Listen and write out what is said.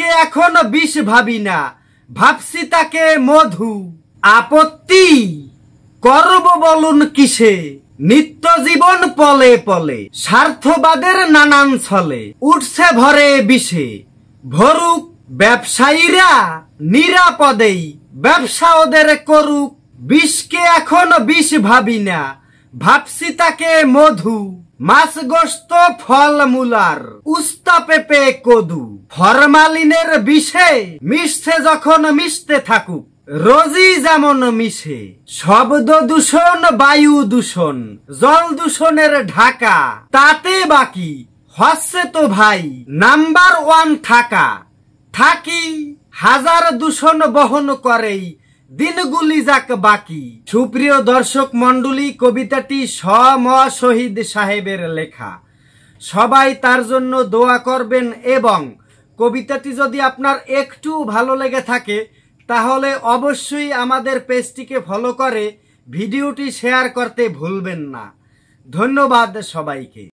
বিষকে এখন বিষ ভাবি না, ভাবছি তাকে মধু। আপত্তি করব বলুন কিসে, নিত্য জীবন পলে পলে, স্বার্থবাদের নানান ছলে, উঠছে ভরে বিষে। ভরুক ব্যবসায়ীরা নিরাপদেই, ব্যবসা ওদের করুক। বিষকে এখন বিষ ভাবি না, ভাবছি তাকে মধু। মাছ গোস্ত ফল মূলার, উস্তা পেঁপে কদু, ফরমালিনের বিষে মিশছে যখন মিশতে থাকুক, রোজই যেমন মিশে। শব্দ দূষণ, বায়ু দূষণ, জল দূষণের ঢাকা, তাতে বাকি হচ্ছে তো ভাই নাম্বার 1 থাকা। থাকি হাজার দূষণ বহন করেই দিনগুলি যাক বাকি। সুপ্রিয় দর্শক মন্ডলী, কবিতাটি শহীদ সাহেবের লেখা। সবাই তার জন্য দোয়া করবেন এবং কবিতাটি যদি আপনার একটু ভালো লেগে থাকে তাহলে অবশ্যই আমাদের পেজটিকে ফলো করে ভিডিওটি শেয়ার করতে ভুলবেন না। ধন্যবাদ সবাইকে।